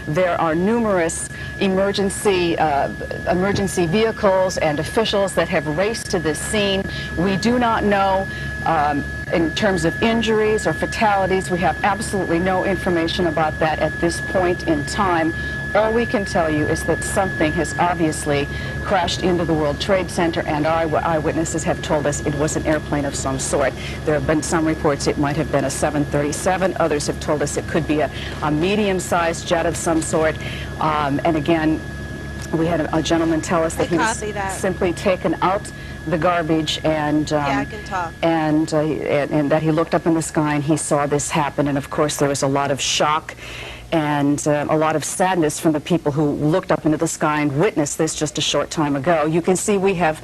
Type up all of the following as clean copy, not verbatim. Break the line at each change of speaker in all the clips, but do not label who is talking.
There are numerous emergency vehicles and officials that have raced to this scene. We do not know in terms of injuries or fatalities. We have absolutely no information about that at this point in time. All we can tell you is that something has obviously crashed into the World Trade Center, and our eyewitnesses have told us it was an airplane of some sort. There have been some reports it might have been a 737. Others have told us it could be a medium-sized jet of some sort. And again, we had a gentleman tell us that he was simply taken out the garbage, and and that he looked up in the sky and he saw this happen. And of course there was a lot of shock and a lot of sadness from the people who looked up into the sky and witnessed this just a short time ago. You can see we have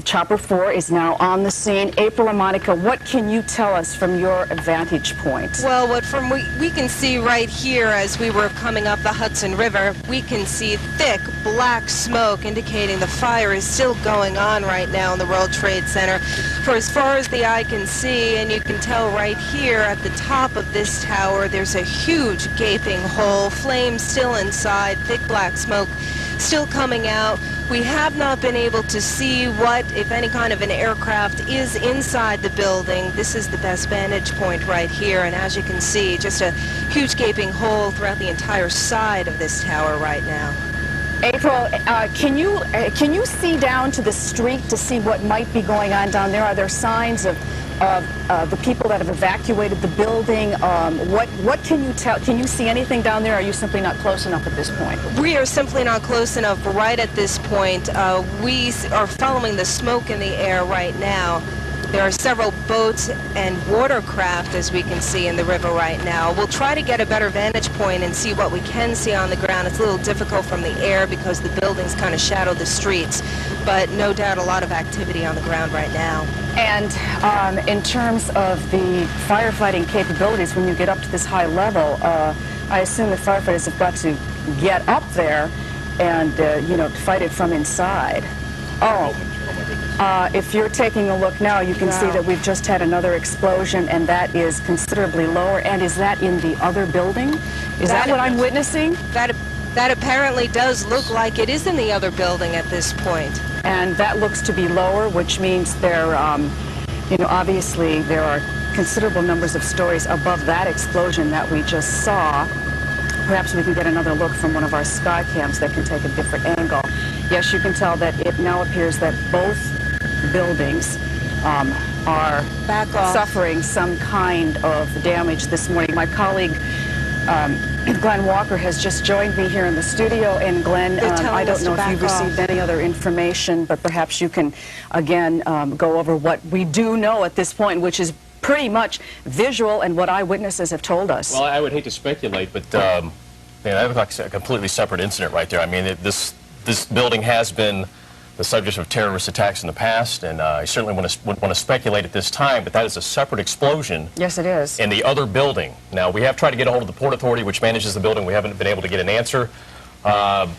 Chopper 4 is now on the scene. April and Monica, what can you tell us from your vantage point?
Well, we can see right here as we were coming up the Hudson River, we can see thick black smoke indicating the fire is still going on right now in the World Trade Center. For as far as the eye can see, and you can tell right here at the top of this tower, there's a huge gaping hole, flames still inside, thick black smoke still coming out. We have not been able to see what, if any, kind of an aircraft is inside the building. This is the best vantage point right here, and as you can see, just a huge gaping hole throughout the entire side of this tower right now.
April, can you see down to the street to see what might be going on down there? Are there signs of the people that have evacuated the building? What can you tell? Can you see anything down there, or are you simply not close enough at this point?
We are simply not close enough right at this point. We are following the smoke in the air right now. There are several boats and watercraft, as we can see, in the river right now. We'll try to get a better vantage point and see what we can see on the ground. It's a little difficult from the air because the buildings kind of shadow the streets, but no doubt a lot of activity on the ground right now.
And in terms of the firefighting capabilities, when you get up to this high level, I assume the firefighters have got to get up there and, you know, fight it from inside. Oh. If you're taking a look now, you can see that we've just had another explosion, and that is considerably lower. And is that in the other building? Is that what I'm witnessing?
That apparently does look like it is in the other building at this point.
And that looks to be lower, which means there, you know, obviously there are considerable numbers of stories above that explosion that we just saw. Perhaps we can get another look from one of our sky cams that can take a different angle. Yes, you can tell that it now appears that both buildings are suffering some kind of damage this morning. My colleague Glenn Walker has just joined me here in the studio, and Glenn, I don't know if you've received any other information, but perhaps you can again go over what we do know at this point, which is pretty much visual and what eyewitnesses have told us.
Well, I would hate to speculate, but man, that looks like a completely separate incident right there. I mean, this building has been the subject of terrorist attacks in the past, and I certainly wouldn't want to speculate at this time, but that is a separate explosion.
Yes, it is.
In the other building. Now, we have tried to get a hold of the Port Authority, which manages the building. We haven't been able to get an answer.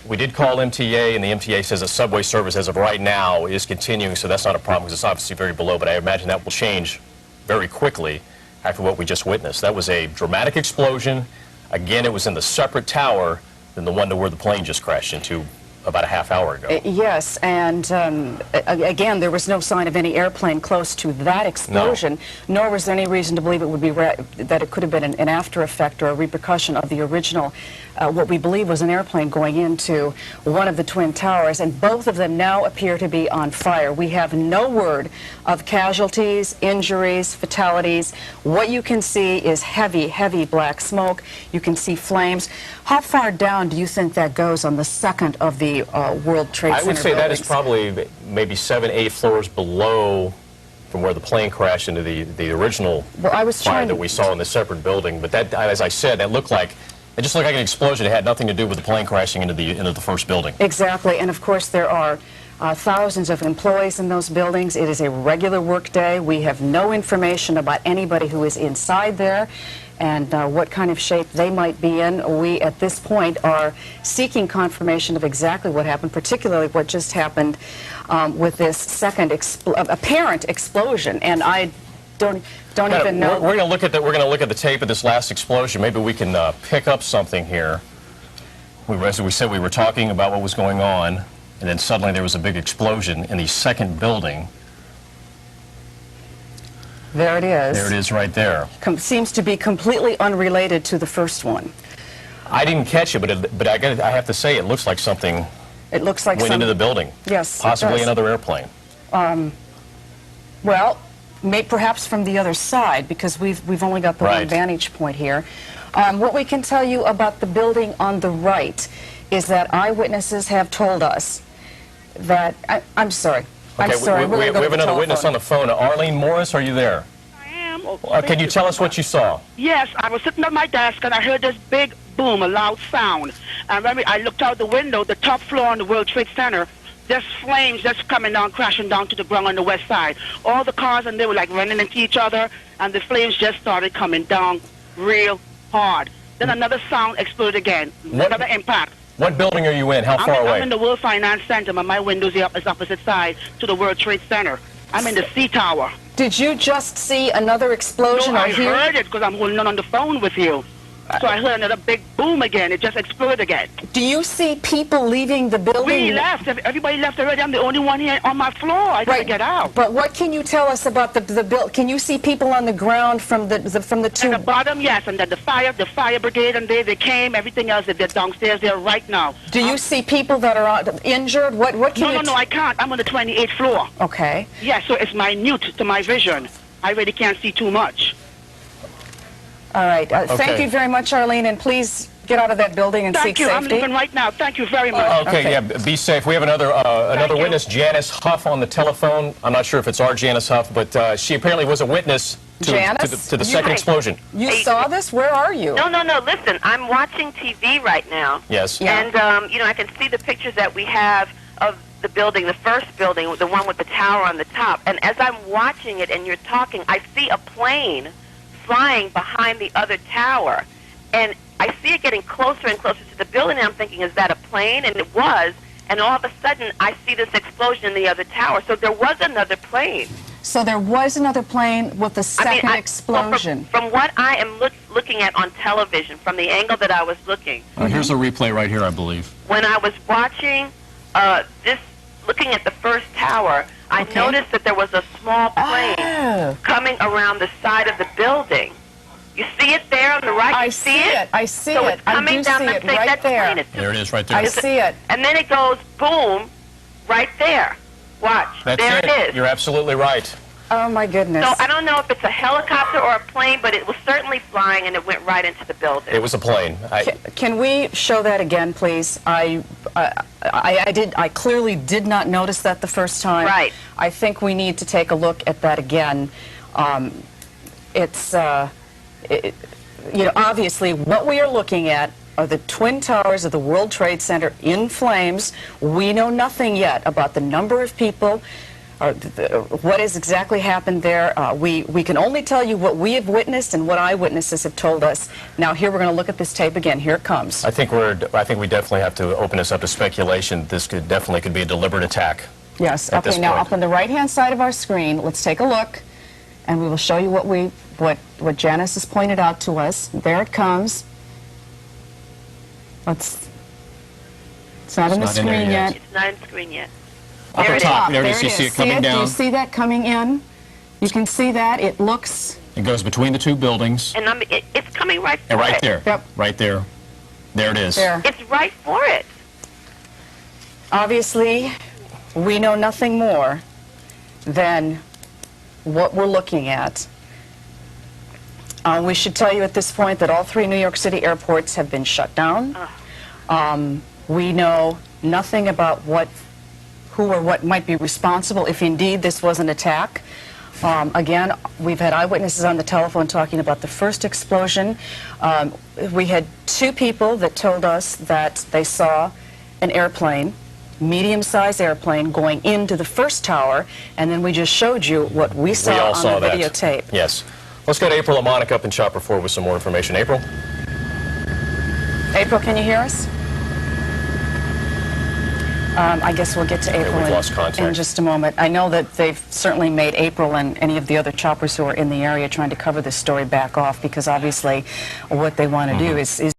We did call MTA, and the MTA says that subway service as of right now is continuing, so that's not a problem because it's obviously very below, but I imagine that will change very quickly after what we just witnessed. That was a dramatic explosion. Again, it was in the separate tower than the one to where the plane just crashed into about a half hour ago.
Yes, and again, there was no sign of any airplane close to that explosion, nor was there any reason to believe it would be that it could have been an after effect or a repercussion of the original, what we believe was an airplane going into one of the twin towers, and both of them now appear to be on fire. We have no word of casualties, injuries, fatalities. What you can see is heavy, heavy black smoke. You can see flames. How far down do you think that goes on the second of the World Trade Center
I would say
buildings?
that is probably maybe 7, 8 floors below from where the plane crashed into the original fire that we saw in the separate building. But that, as I said, it just looked like an explosion. It had nothing to do with the plane crashing into the first building.
Exactly, and of course there are thousands of employees in those buildings. It is a regular work day. We have no information about anybody who is inside there and what kind of shape they might be in. We, at this point, are seeking confirmation of exactly what happened, particularly what just happened with this second apparent explosion. And don't even know.
We're going to look at the tape of this last explosion. Maybe we can pick up something here. As we said, we were talking about what was going on, and then suddenly there was a big explosion in the second building.
There it is.
There it is right there.
Seems to be completely unrelated to the first one.
I didn't catch it, but I have to say it looks like something
It looks like
went into the building.
Yes, it
possibly
does.
another airplane.
Well, perhaps from the other side, because we've only got the one vantage point here. What we can tell you about the building on the right is that eyewitnesses have told us that... I'm sorry.
Okay,
I'm sorry.
we have another witness on the phone. Arlene Morris, are you there?
I am.
Can you tell us what you saw?
Yes, I was sitting at my desk and I heard this big boom, a loud sound. And when I looked out the window, the top floor on the World Trade Center, there's flames just coming down, crashing down to the ground on the west side. All the cars, and they were like running into each other, and the flames just started coming down real hard. Then another sound exploded again, another impact.
What building are you in? How far away?
I'm in the World Finance Center, but my window's is opposite side to the World Trade Center. I'm in the C Tower.
Did you just see another explosion?
No, I heard it because I'm holding on the phone with you. So I heard another big boom again. It just exploded again.
Do you see people leaving the building?
We left. Everybody left already. I'm the only one here on my floor. I gotta get out.
But what can you tell us about the build? Can you see people on the ground from the two?
At the bottom, yes, and then the fire brigade, and they came. Everything else, they're downstairs there right now.
Do you see people that are injured? What can you?
No, I can't. I'm on the 28th floor.
Okay.
Yeah, so it's minute to my vision. I really can't see too much.
All right. Thank you very much, Arlene, and please get out of that building and seek
safety.
Thank you.
I'm leaving right now. Thank you very much.
Okay, yeah, be safe. We have another witness, Janice Huff, on the telephone. I'm not sure if it's our Janice Huff, but she apparently was a witness to the second explosion.
You saw this? Where are you?
No. Listen, I'm watching TV right now.
Yes.
Yeah.
And, I can see the pictures that we have of the building, the first building, the one with the tower on the top. And as I'm watching it and you're talking, I see a plane flying behind the other tower. And I see it getting closer and closer to the building, and I'm thinking, is that a plane? And it was. And all of a sudden, I see this explosion in the other tower. So there was another plane.
So there was another plane with the second explosion.
Well, from what I am looking at on television, from the angle that I was looking.
Here's a replay right here, I believe.
When I was watching looking at the first tower, I noticed that there was a small plane coming around the side of the building. You see it there on the right?
I see it. I see it.
It's coming down the thing.
Right there.
There it is, right there.
I see it.
And then it goes boom, right there. Watch.
That's
there it is.
You're absolutely right.
Oh my goodness.
So I don't know if it's a helicopter or a plane, but it was certainly flying, and it went right into the building.
It was a plane.
Can we show that again, please? I clearly did not notice that the first time.
Right.
I think we need to take a look at that again. Obviously, what we are looking at are the Twin Towers of the World Trade Center in flames. We know nothing yet about the number of people, or what has exactly happened there. We can only tell you what we have witnessed and what eyewitnesses have told us. Now, here we're going to look at this tape again. Here it comes.
I think we definitely have to open this up to speculation. This could be a deliberate attack.
Yes. Okay. Now, up on the right-hand side of our screen, let's take a look, and we will show you what Janice has pointed out to us. There it comes. It's not on the screen yet.
It's not on the screen yet.
Up
There
on
it
top,
is.
there it is. You see it coming down.
Do you see that coming in? You can see that. It looks...
It goes between the two buildings.
And it's coming right for
And right
it.
there.
Yep.
Right there. There it is.
There.
It's right for it.
Obviously, we know nothing more than what we're looking at. We should tell you at this point that all 3 New York City airports have been shut down. We know nothing about who or what might be responsible if indeed this was an attack. Again, we've had eyewitnesses on the telephone talking about the first explosion. We had 2 people that told us that they saw an airplane, medium-sized airplane, going into the first tower, and then we just showed you what we saw on the videotape.
Yes. Let's go to April and Monica up in Chopper 4 with some more information. April?
April, can you hear us? I guess we'll get to April
we've lost contact.
in just a moment. I know that they've certainly made April and any of the other choppers who are in the area trying to cover this story back off, because obviously what they want to do is